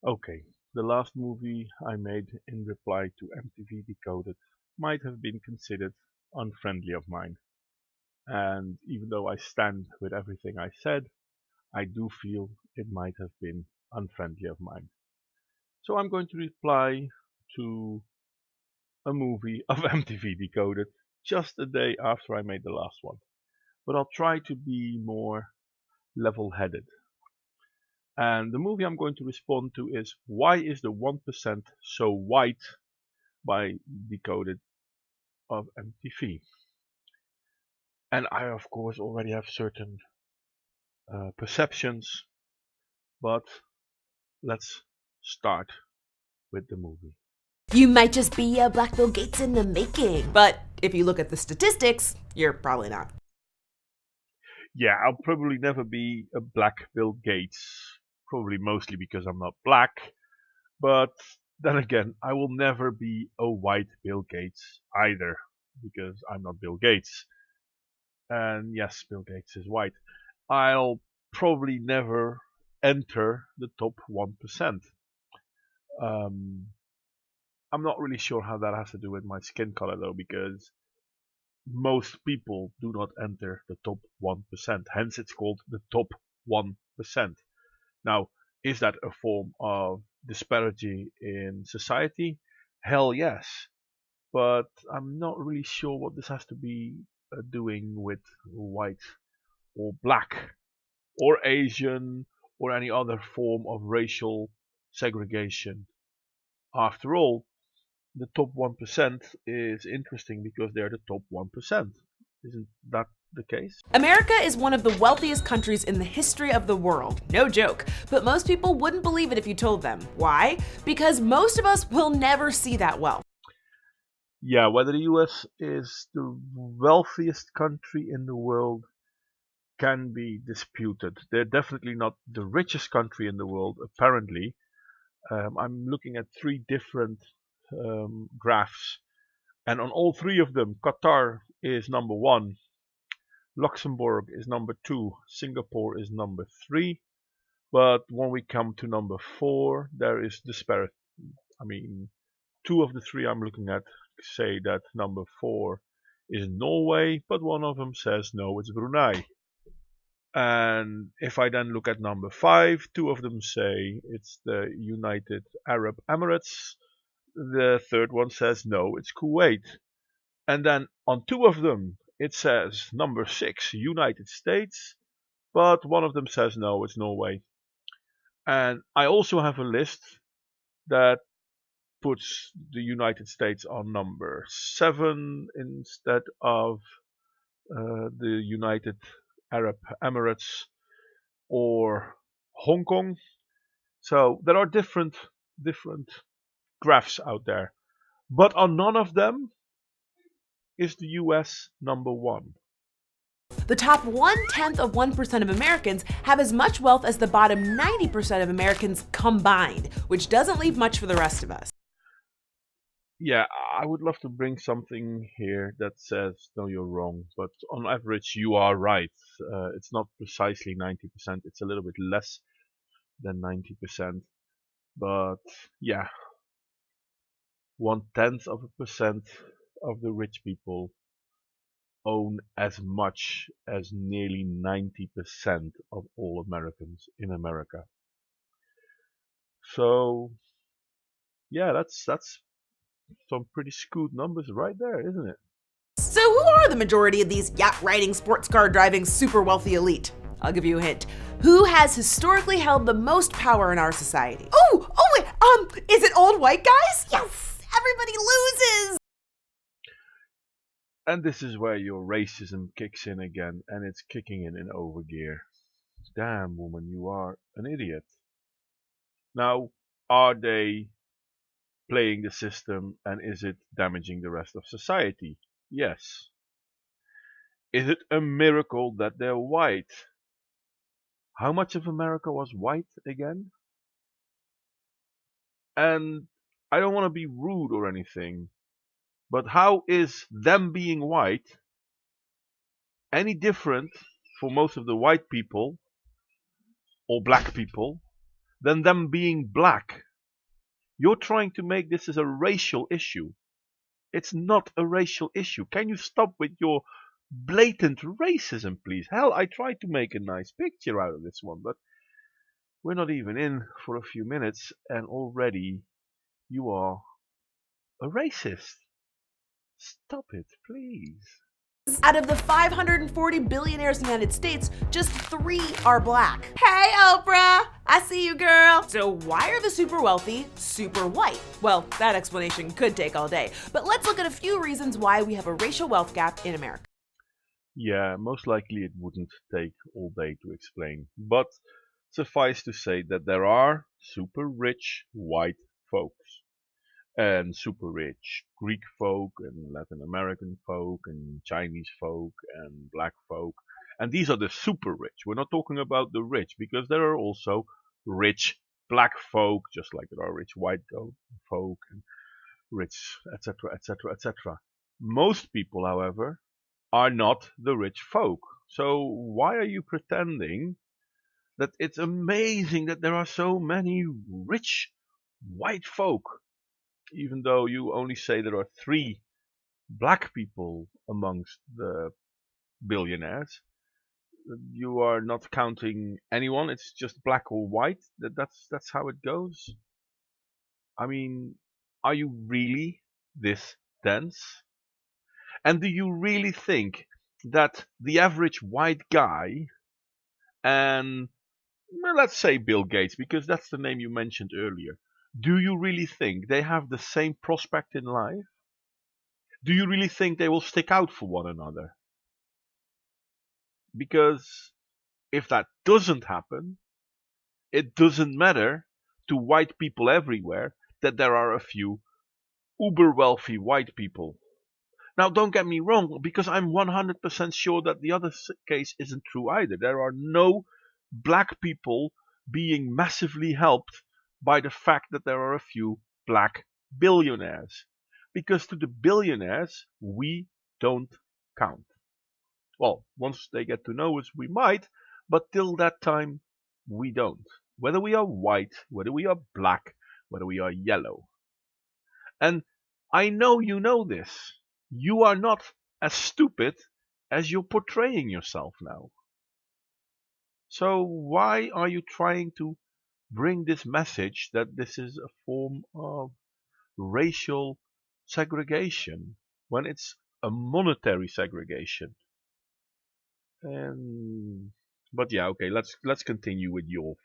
Okay, the last movie I made in reply to MTV Decoded might have been considered unfriendly of mine. And even though I stand with everything I said, I do feel it might have been unfriendly of mine. So I'm going to reply to a movie of MTV Decoded just a day after I made the last one. But I'll try to be more level headed. And the movie I'm going to respond to is Why is the 1% So White by Decoded of MTV. And I, of course, already have certain perceptions, but let's start with the movie. You might just be a Black Bill Gates in the making. But if you look at the statistics, you're probably not. Yeah, I'll probably never be a black Bill Gates, probably mostly because I'm not black, but then again, I will never be a white Bill Gates either, because I'm not Bill Gates. And yes, Bill Gates is white. I'll probably never enter the top 1%. Um, I'm not really sure how that has to do with my skin color though, because most people do not enter the top 1%. Hence, it's called the top 1%. Now, is that a form of disparity in society? Hell yes. But I'm not really sure what this has to be doing with white or black or Asian or any other form of racial segregation. After all, the top 1% is interesting because they're the top 1%. Isn't that the case? America is one of the wealthiest countries in the history of the world. No joke. But most people wouldn't believe it if you told them. Why? Because most of us will never see that wealth. Yeah, whether the US is the wealthiest country in the world can be disputed. They're definitely not the richest country in the world, apparently. I'm looking at three different graphs, and on all three of them, Qatar is number one, Luxembourg is number two, Singapore is number three. But when we come to number four, there is disparity. I mean, two of the three I'm looking at say that number four is Norway, but one of them says no, it's Brunei. And if I then look at number five, two of them say it's the United Arab Emirates. The third one says no, it's Kuwait. And then on two of them, it says number six, United States, but one of them says no, it's Norway. And I also have a list that puts the United States on number seven instead of the United Arab Emirates or Hong Kong. So there are different graphs out there, but on none of them is the US number one. The top 1/10 of 1% of Americans have as much wealth as the bottom 90% of Americans combined, which doesn't leave much for the rest of us. Yeah, I would love to bring something here that says, no, you're wrong, but on average, you are right. It's not precisely 90%, it's a little bit less than 90%. But yeah, 1/10% of the rich people own as much as nearly 90% of all Americans in America. So yeah, that's some pretty skewed numbers right there, isn't it? So who are the majority of these yacht-riding, sports car driving, super wealthy elite? I'll give you a hint. Who has historically held the most power in our society? Is it old white guys? Yes! Everybody loses! And this is where your racism kicks in again, and it's kicking in overgear. Damn, woman, you are an idiot. Now, are they playing the system and is it damaging the rest of society? Yes. Is it a miracle that they're white? How much of America was white again? And I don't want to be rude or anything, but how is them being white any different for most of the white people or black people than them being black. You're trying to make this as a racial issue. It's not a racial issue. Can you stop with your blatant racism, please? Hell, I tried to make a nice picture out of this one, but we're not even in for a few minutes, and already you are a racist. Stop it, please. Out of the 540 billionaires in the United States, just 3 are black. Hey, Oprah! I see you, girl. So why are the super wealthy super white? Well, that explanation could take all day, but let's look at a few reasons why we have a racial wealth gap in America. Yeah, most likely it wouldn't take all day to explain, but suffice to say that there are super rich white folks and super rich Greek folk and Latin American folk and Chinese folk and black folk. And these are the super rich. We're not talking about the rich because there are also rich black folk, just like there are rich white folk and rich, etc., etc., etc. Most people, however, are not the rich folk. So why are you pretending that it's amazing that there are so many rich white folk, even though you only say there are 3 black people amongst the billionaires? You are not counting anyone. It's just black or white. That's how it goes. I mean, are you really this dense? And do you really think that the average white guy and, well, let's say Bill Gates, because that's the name you mentioned earlier, do you really think they have the same prospect in life? Do you really think they will stick out for one another? Because if that doesn't happen, it doesn't matter to white people everywhere that there are a few uber wealthy white people. Now, don't get me wrong, because I'm 100% sure that the other case isn't true either. There are no black people being massively helped by the fact that there are a few black billionaires. Because to the billionaires, we don't count. Well, once they get to know us, we might, but till that time, we don't. Whether we are white, whether we are black, whether we are yellow. And I know you know this. You are not as stupid as you're portraying yourself now. So why are you trying to bring this message that this is a form of racial segregation when it's a monetary segregation? And but yeah, okay, let's continue with your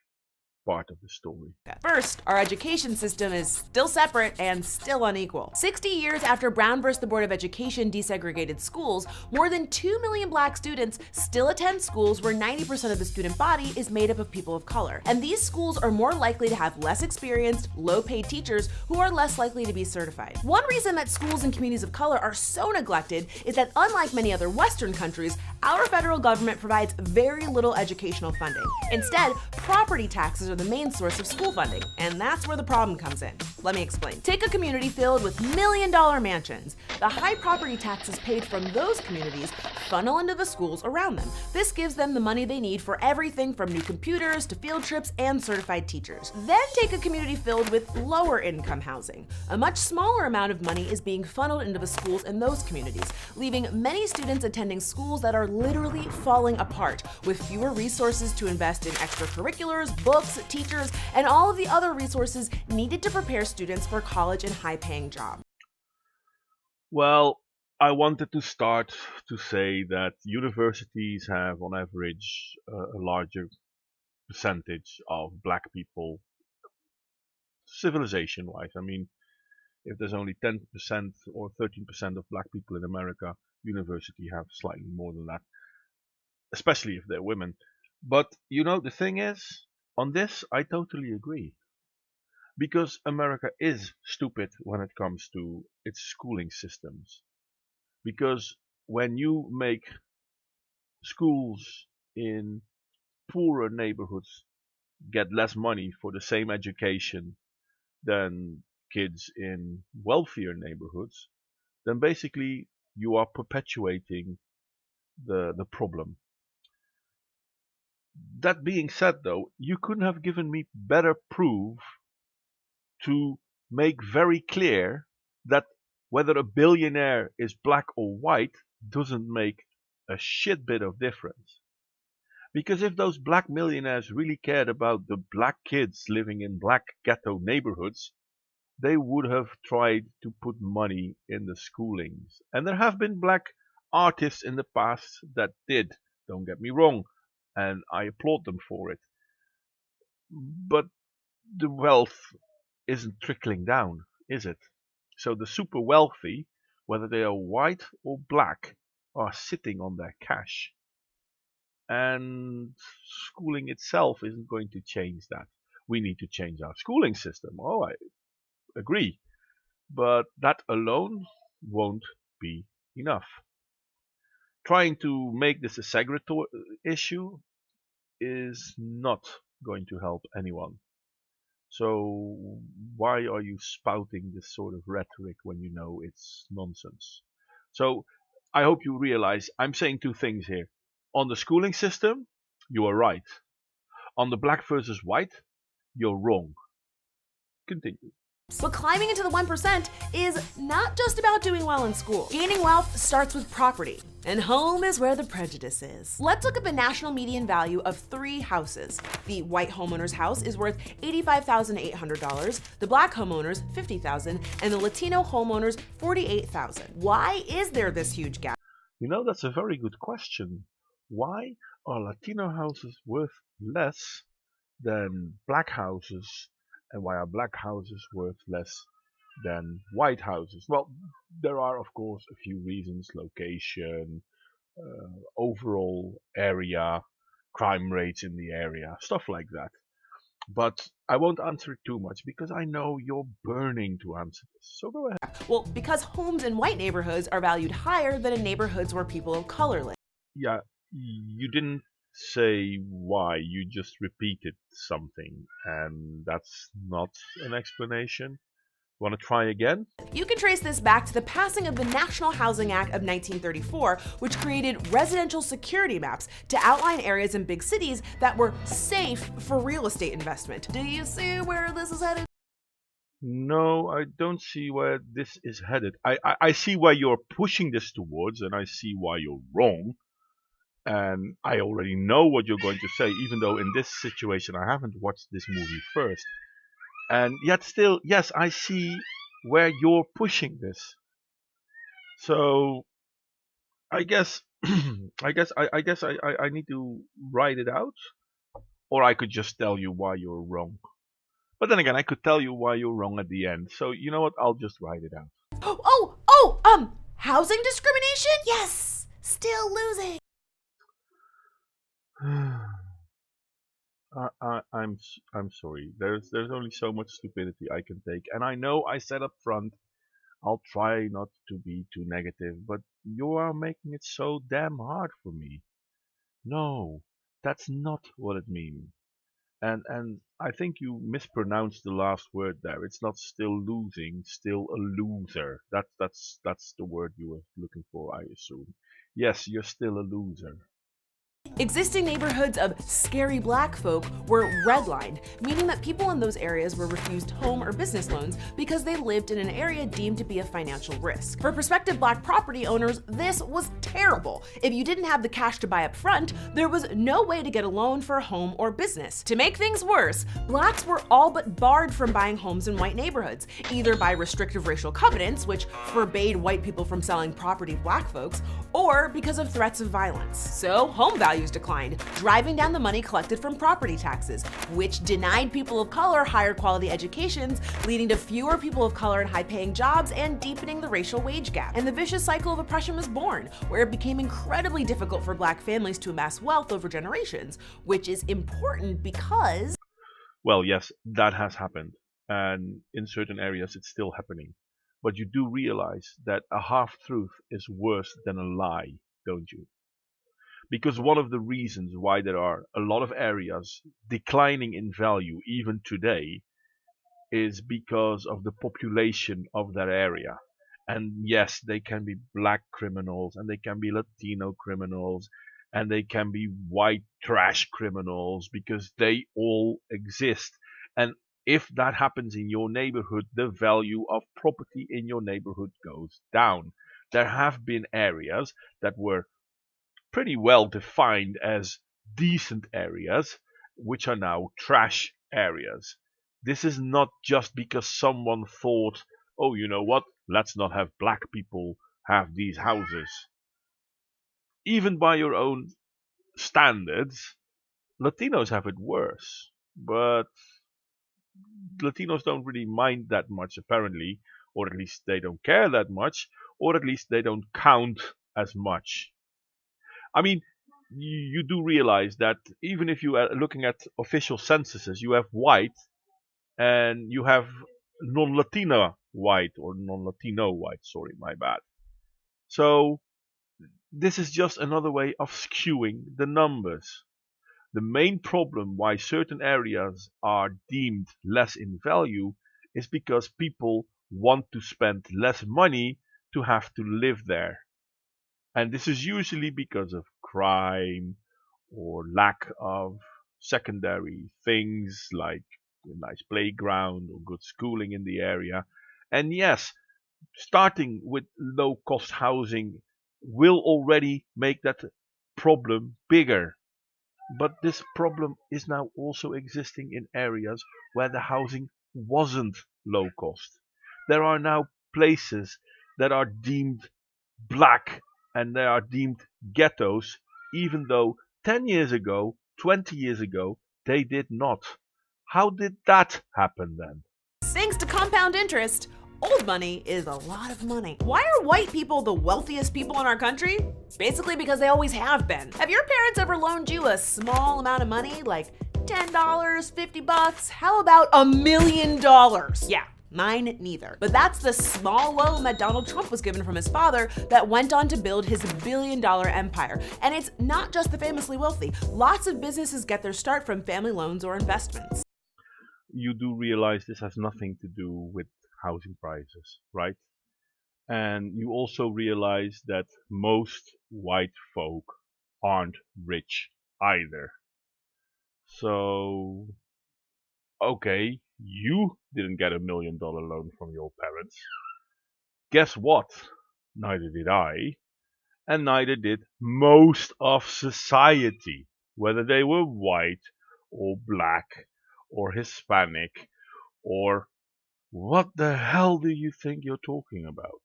part of the story. First, our education system is still separate and still unequal. 60 years after Brown versus the Board of Education desegregated schools, more than 2 million black students still attend schools where 90% of the student body is made up of people of color. And these schools are more likely to have less experienced, low-paid teachers who are less likely to be certified. One reason that schools in communities of color are so neglected is that unlike many other Western countries, our federal government provides very little educational funding. Instead, property taxes are the main source of school funding, and that's where the problem comes in. Let me explain. Take a community filled with million-dollar mansions. The high property taxes paid from those communities funnel into the schools around them. This gives them the money they need for everything from new computers to field trips and certified teachers. Then take a community filled with lower income housing. A much smaller amount of money is being funneled into the schools in those communities, leaving many students attending schools that are literally falling apart, with fewer resources to invest in extracurriculars, books, teachers, and all of the other resources needed to prepare students for college and high-paying jobs. Well, I wanted to start to say that universities have on average a larger percentage of black people civilization wise. I mean, if there's only 10% or 13% of black people in America, university have slightly more than that, especially if they're women. But the thing is, on this, I totally agree. Because America is stupid when it comes to its schooling systems. Because when you make schools in poorer neighborhoods get less money for the same education than kids in wealthier neighborhoods, then basically you are perpetuating the problem. That being said, though, you couldn't have given me better proof to make very clear that whether a billionaire is black or white doesn't make a shit bit of difference. Because if those black millionaires really cared about the black kids living in black ghetto neighborhoods, they would have tried to put money in the schoolings. And there have been black artists in the past that did, don't get me wrong, and I applaud them for it. But the wealth isn't trickling down, is it? So the super wealthy, whether they are white or black, are sitting on their cash. And schooling itself isn't going to change that. We need to change our schooling system. Oh, I agree. But that alone won't be enough. Trying to make this a segregated issue is not going to help anyone. So why are you spouting this sort of rhetoric when you know it's nonsense? So I hope you realize I'm saying two things here. On the schooling system, you are right. On the black versus white, you're wrong. Continue. But climbing into the 1% is not just about doing well in school. Gaining wealth starts with property, and home is where the prejudice is. Let's look at the national median value of 3 houses. The white homeowner's house is worth $85,800, the black homeowner's $50,000, and the Latino homeowner's $48,000. Why is there this huge gap? You know, that's a very good question. Why are Latino houses worth less than black houses, and why are black houses worth less than white houses? Well, there are, of course, a few reasons: location, overall area, crime rates in the area, stuff like that. But I won't answer it too much because I know you're burning to answer this. So go ahead. Well, because homes in white neighborhoods are valued higher than in neighborhoods where people of color live. Yeah, you didn't say why, you just repeated something, and that's not an explanation. Want to try again? You can trace this back to the passing of the National Housing Act of 1934, which created residential security maps to outline areas in big cities that were safe for real estate investment. Do you see where this is headed? No, I don't see where this is headed. I see where you're pushing this towards, and I see why you're wrong. And I already know what you're going to say, even though in this situation I haven't watched this movie first. And yet still, yes, I see where you're pushing this. So I guess I need to write it out, or I could just tell you why you're wrong. But then again, I could tell you why you're wrong at the end. So you know what? I'll just write it out. Housing discrimination? Yes, still losing. I'm sorry. There's only so much stupidity I can take, and I know I said up front I'll try not to be too negative, but you are making it so damn hard for me. No, that's not what it means. And I think you mispronounced the last word there. It's not still losing, still a loser. That's the word you were looking for, I assume. Yes, you're still a loser. Existing neighborhoods of scary black folk were redlined, meaning that people in those areas were refused home or business loans because they lived in an area deemed to be a financial risk. For prospective black property owners, this was terrible. If you didn't have the cash to buy up front, there was no way to get a loan for a home or business. To make things worse, blacks were all but barred from buying homes in white neighborhoods, either by restrictive racial covenants, which forbade white people from selling property to black folks, or because of threats of violence. So home values declined, driving down the money collected from property taxes, which denied people of color higher quality educations, leading to fewer people of color in high-paying jobs and deepening the racial wage gap. And the vicious cycle of oppression was born, where it became incredibly difficult for black families to amass wealth over generations, which is important because... Well, yes, that has happened, and in certain areas it's still happening. But you do realize that a half-truth is worse than a lie, don't you? Because one of the reasons why there are a lot of areas declining in value even today is because of the population of that area. And yes, they can be black criminals and they can be Latino criminals and they can be white trash criminals because they all exist. And if that happens in your neighborhood, the value of property in your neighborhood goes down. There have been areas that were pretty well defined as decent areas, which are now trash areas. This is not just because someone thought, oh, you know what, let's not have black people have these houses. Even by your own standards, Latinos have it worse. But Latinos don't really mind that much, apparently, or at least they don't care that much, or at least they don't count as much. I mean, you do realize that even if you are looking at official censuses, you have white and you have non-Latina white or non-Latino white. Sorry, my bad. So this is just another way of skewing the numbers. The main problem why certain areas are deemed less in value is because people want to spend less money to have to live there. And this is usually because of crime or lack of secondary things like a nice playground or good schooling in the area. And yes, starting with low cost housing will already make that problem bigger. But this problem is now also existing in areas where the housing wasn't low cost. There are now places that are deemed black and they are deemed ghettos, even though 10 years ago, 20 years ago, they did not. How did that happen then? Thanks to compound interest, old money is a lot of money. Why are white people the wealthiest people in our country? Basically because they always have been. Have your parents ever loaned you a small amount of money, like $10, $50? How about $1 million? Yeah. Mine neither. But that's the small loan that Donald Trump was given from his father that went on to build his billion-dollar empire. And it's not just the famously wealthy. Lots of businesses get their start from family loans or investments. You do realize this has nothing to do with housing prices, right? And you also realize that most white folk aren't rich either. So, okay, you didn't get $1 million loan from your parents. Guess what? Neither did I, and neither did most of society, whether they were white or black or Hispanic or what the hell do you think you're talking about?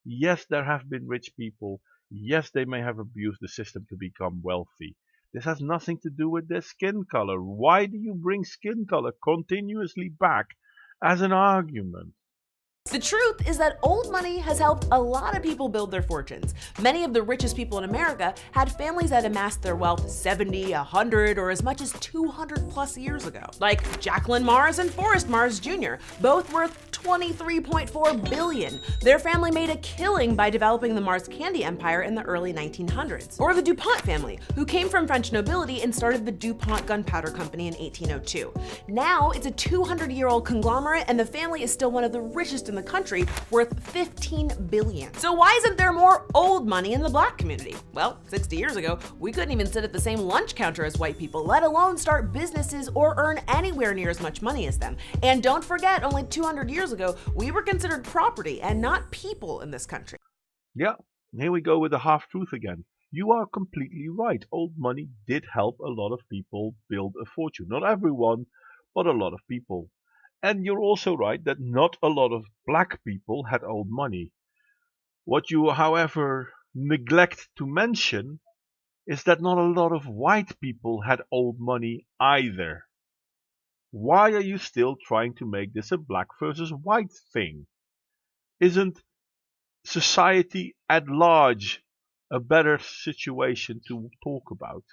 Yes, there have been rich people. Yes, they may have abused the system to become wealthy. This has nothing to do with their skin color. Why do you bring skin color continuously back as an argument? The truth is that old money has helped a lot of people build their fortunes. Many of the richest people in America had families that amassed their wealth 70, 100, or as much as 200 plus years ago. Like Jacqueline Mars and Forrest Mars Jr., both worth $23.4 billion. Their family made a killing by developing the Mars candy empire in the early 1900s. Or the DuPont family, who came from French nobility and started the DuPont Gunpowder Company in 1802. Now it's a 200-year-old conglomerate, and the family is still one of the richest in the country, worth $15 billion. So why isn't there more old money in the black community? Well, 60 years ago, we couldn't even sit at the same lunch counter as white people, let alone start businesses or earn anywhere near as much money as them. And don't forget, only 200 years ago, we were considered property and not people in this country. Yeah, here we go with the half truth again. You are completely right. Old money did help a lot of people build a fortune. Not everyone, but a lot of people. And you're also right that not a lot of black people had old money. What you, however, neglect to mention is that not a lot of white people had old money either. Why are you still trying to make this a black versus white thing? Isn't society at large a better situation to talk about?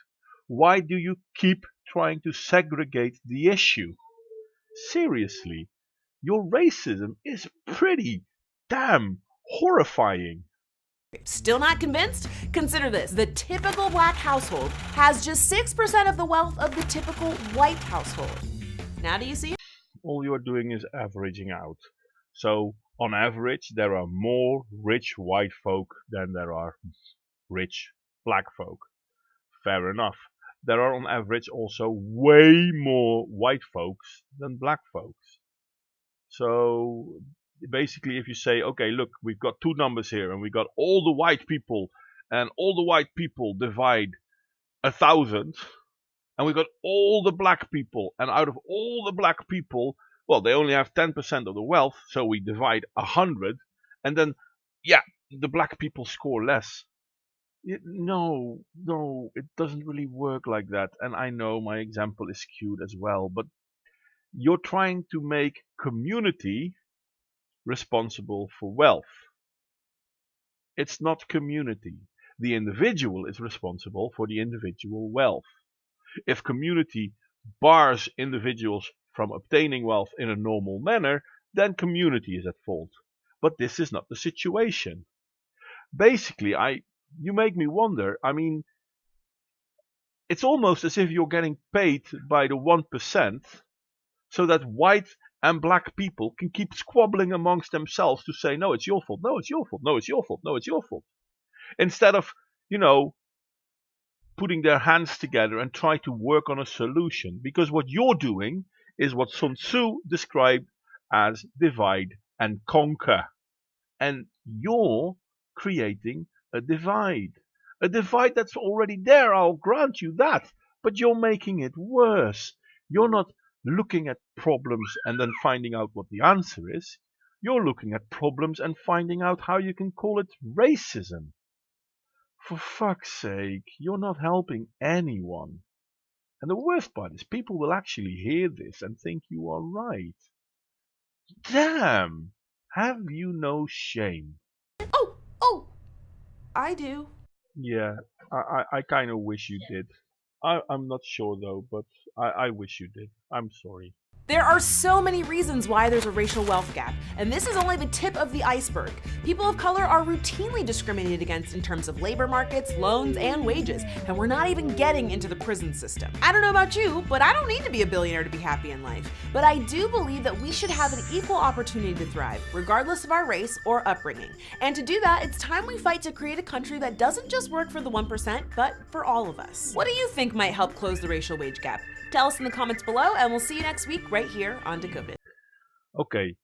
Why do you keep trying to segregate the issue? Seriously, your racism is pretty damn horrifying. Still not convinced? Consider this. The typical black household has just 6% of the wealth of the typical white household. Now do you see? All you're doing is averaging out. So, on average, there are more rich white folk than there are rich black folk. fair enough. There are on average also way more white folks than black folks. So basically, if you say, okay, look, we've got two numbers here, and we got all the white people, and all the white people divide 1,000, and we got all the black people, and out of all the black people, well, they only have 10% of the wealth, so we divide 100, and then, yeah, the black people score less. No, no, it doesn't really work like that. And I know my example is skewed as well, but you're trying to make community responsible for wealth. It's not community. The individual is responsible for the individual wealth. If community bars individuals from obtaining wealth in a normal manner, then community is at fault. But this is not the situation. Basically, you make me wonder. I mean, it's almost as if you're getting paid by the 1% so that white and black people can keep squabbling amongst themselves to say, no, it's your fault, no, it's your fault, no, it's your fault, no, it's your fault. Instead of, putting their hands together and try to work on a solution. Because what you're doing is what Sun Tzu described as divide and conquer. And you're creating a divide. A divide that's already there, I'll grant you that. But you're making it worse. You're not looking at problems and then finding out what the answer is. You're looking at problems and finding out how you can call it racism. For fuck's sake, you're not helping anyone. And the worst part is people will actually hear this and think you are right. Damn! Have you no shame? Oh, I do. Yeah, I kind of wish you did. I'm not sure though, but I wish you did. I'm sorry. There are so many reasons why there's a racial wealth gap, and this is only the tip of the iceberg. People of color are routinely discriminated against in terms of labor markets, loans, and wages, and we're not even getting into the prison system. I don't know about you, but I don't need to be a billionaire to be happy in life. But I do believe that we should have an equal opportunity to thrive, regardless of our race or upbringing. And to do that, it's time we fight to create a country that doesn't just work for the 1%, but for all of us. What do you think might help close the racial wage gap? Tell us in the comments below, and we'll see you next week right here on Decoded. Okay,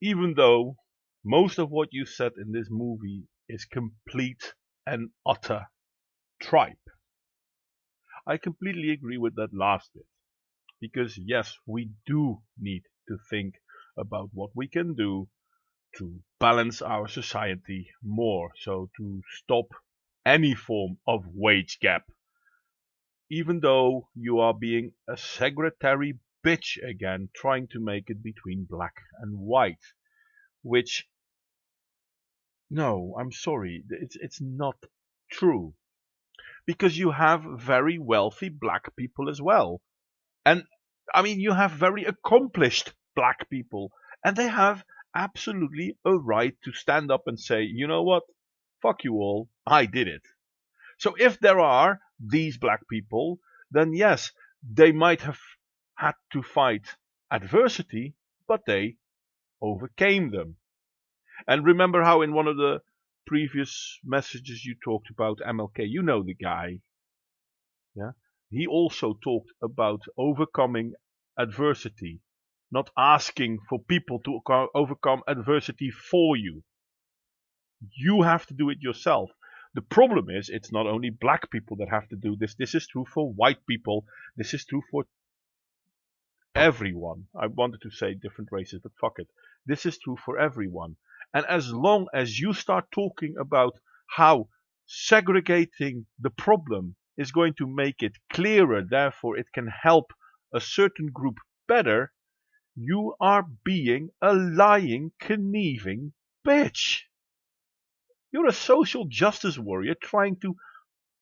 even though most of what you said in this movie is complete and utter tripe, I completely agree with that last bit. Because yes, we do need to think about what we can do to balance our society more, so to stop any form of wage gap. Even though you are being a secretary bitch again, trying to make it between black and white, which, no, I'm sorry, it's not true. Because you have very wealthy black people as well. And I mean, you have very accomplished black people, and they have absolutely a right to stand up and say, you know what, fuck you all, I did it. So if there are these black people, then yes, they might have had to fight adversity, but they overcame them. And remember how in one of the previous messages you talked about MLK, you know the guy. Yeah? He also talked about overcoming adversity, not asking for people to overcome adversity for you. You have to do it yourself. The problem is, it's not only black people that have to do this. This is true for white people. This is true for everyone. I wanted to say different races, but fuck it. This is true for everyone. And as long as you start talking about how segregating the problem is going to make it clearer, therefore it can help a certain group better, you are being a lying, conniving bitch. You're a social justice warrior trying to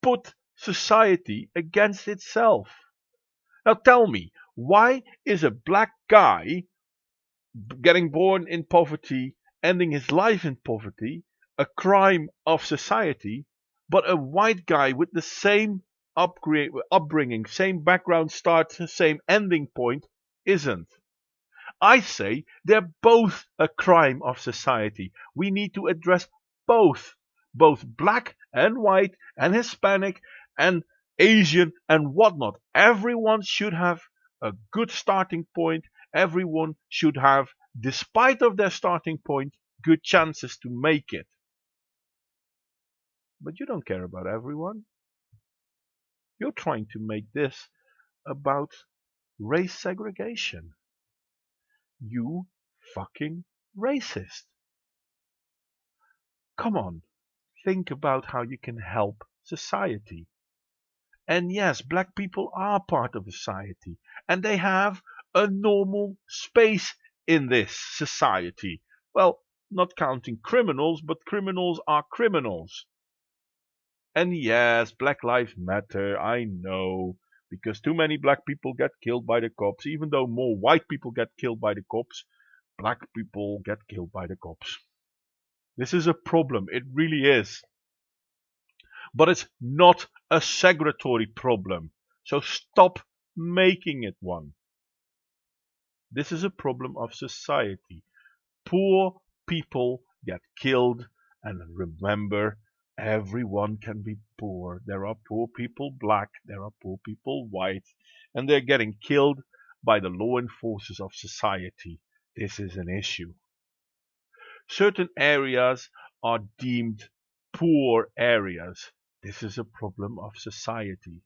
put society against itself. Now tell me, why is a black guy getting born in poverty, ending his life in poverty, a crime of society, but a white guy with the same upbringing, same background start, same ending point isn't? I say they're both a crime of society. We need to address both black and white and Hispanic and Asian, and whatnot. Everyone should have a good starting point. Everyone should have, despite of their starting point, good chances to make it. But you don't care about everyone. You're trying to make this about race segregation. You fucking racist. Come on, think about how you can help society. And yes, black people are part of society, and they have a normal space in this society. Well, not counting criminals, but criminals are criminals. And yes, Black Lives Matter, I know, because too many black people get killed by the cops, even though more white people get killed by the cops, black people get killed by the cops. This is a problem, it really is. But it's not a segregatory problem. So stop making it one. This is a problem of society. Poor people get killed, and remember, everyone can be poor. There are poor people black, there are poor people white, and they're getting killed by the law enforcers of society. This is an issue. Certain areas are deemed poor areas. This is a problem of society.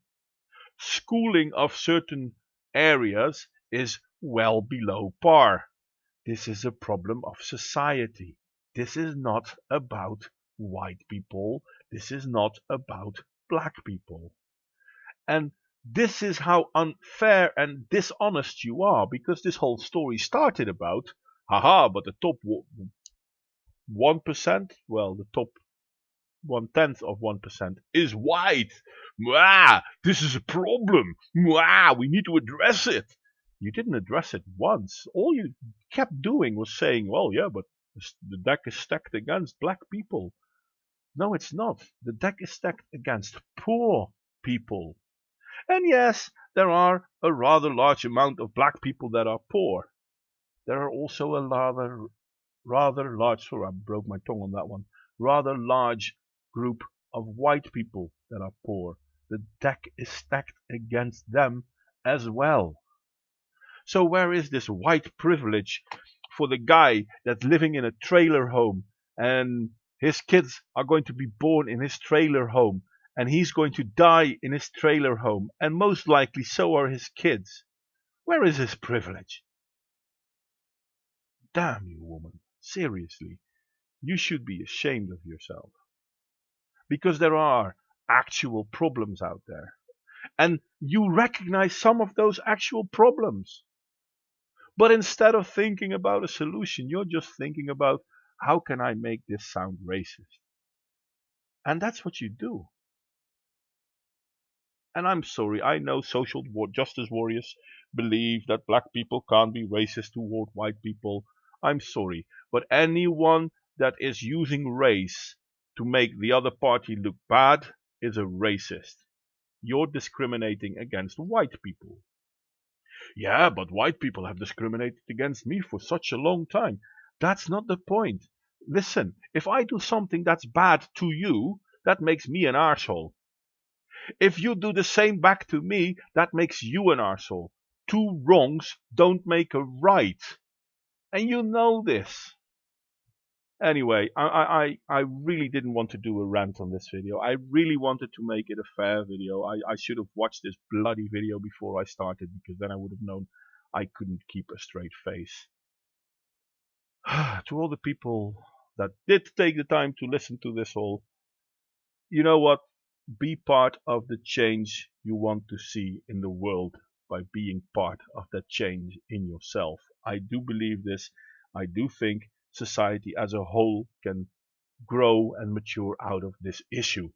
Schooling of certain areas is well below par. This is a problem of society. This is not about white people. This is not about black people. And this is how unfair and dishonest you are, because this whole story started about, haha, but the top 1%, well, the top 1/10 of 1% is white. Mwah, this is a problem. Mwah, we need to address it. You didn't address it once. All you kept doing was saying, well, yeah, but the deck is stacked against black people. No, it's not. The deck is stacked against poor people. And yes, there are a rather large amount of black people that are poor. There are also a rather large, sorry, I broke my tongue on that one, rather large group of white people that are poor. The deck is stacked against them as well. So where is this white privilege for the guy that's living in a trailer home, and his kids are going to be born in his trailer home, and he's going to die in his trailer home, and most likely so are his kids? Where is his privilege? Damn you, woman. Seriously. You should be ashamed of yourself. Because there are actual problems out there. And you recognize some of those actual problems. But instead of thinking about a solution, you're just thinking about, how can I make this sound racist? And that's what you do. And I'm sorry, I know social justice warriors believe that black people can't be racist toward white people. I'm sorry, but anyone that is using race to make the other party look bad is a racist. You're discriminating against white people. Yeah, but white people have discriminated against me for such a long time. That's not the point. Listen, if I do something that's bad to you, that makes me an arsehole. If you do the same back to me, that makes you an arsehole. Two wrongs don't make a right. And you know this. Anyway, I really didn't want to do a rant on this video. I really wanted to make it a fair video. I should have watched this bloody video before I started, because then I would have known I couldn't keep a straight face. To all the people that did take the time to listen to this whole, you know what? Be part of the change you want to see in the world by being part of that change in yourself. I do believe this. I do think society as a whole can grow and mature out of this issue.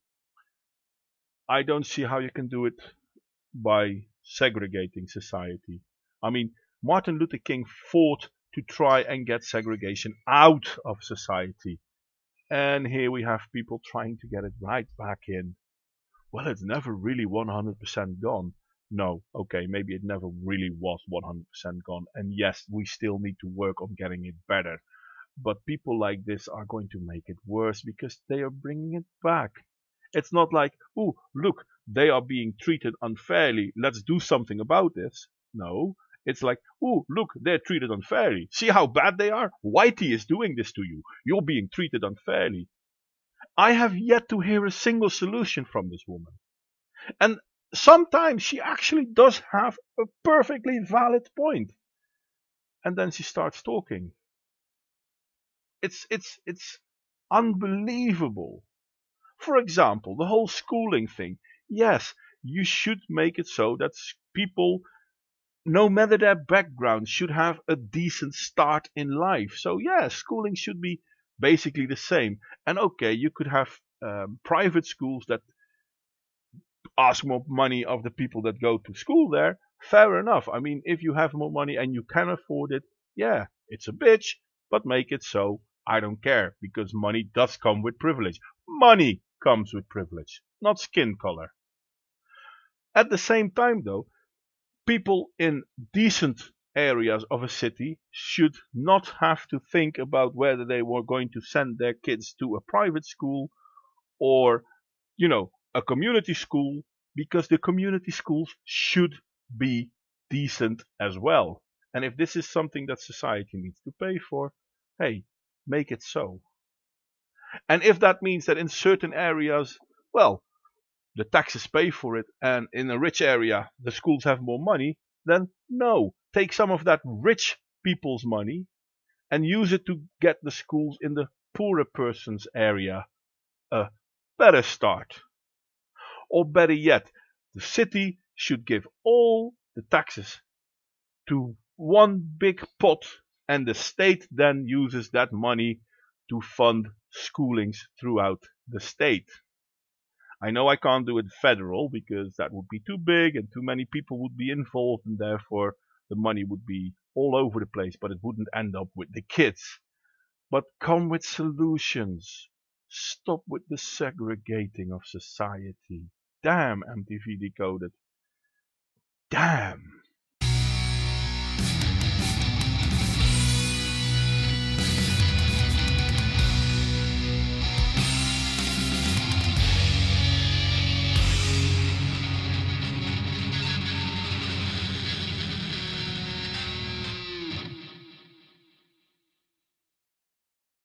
I don't see how you can do it by segregating society. I mean, Martin Luther King fought to try and get segregation out of society. And here we have people trying to get it right back in. Well, it's never really 100% gone. No, okay, maybe it never really was 100% gone. And yes, we still need to work on getting it better. But people like this are going to make it worse, because they are bringing it back. It's not like, oh, look, they are being treated unfairly, let's do something about this. No, it's like, oh, look, they're treated unfairly. See how bad they are? Whitey is doing this to you. You're being treated unfairly. I have yet to hear a single solution from this woman. And sometimes she actually does have a perfectly valid point. And then she starts talking. It's unbelievable. For example, the whole schooling thing. Yes, you should make it so that people, no matter their background, should have a decent start in life. So yeah, schooling should be basically the same. And okay, you could have private schools that ask more money of the people that go to school there. Fair enough. I mean, if you have more money and you can afford it, yeah, it's a bitch, but make it so. I don't care, because money does come with privilege. Money comes with privilege, not skin color. At the same time, though, people in decent areas of a city should not have to think about whether they were going to send their kids to a private school or, a community school, because the community schools should be decent as well. And if this is something that society needs to pay for, hey, make it so. And if that means that in certain areas, well, the taxes pay for it, and in a rich area the schools have more money, then no, take some of that rich people's money and use it to get the schools in the poorer person's area a better start. Or better yet, the city should give all the taxes to one big pot, and the state then uses that money to fund schoolings throughout the state. I know I can't do it federal because that would be too big and too many people would be involved, and therefore the money would be all over the place, but it wouldn't end up with the kids. But come with solutions. Stop with the segregating of society. Damn, MTV Decoded. Damn.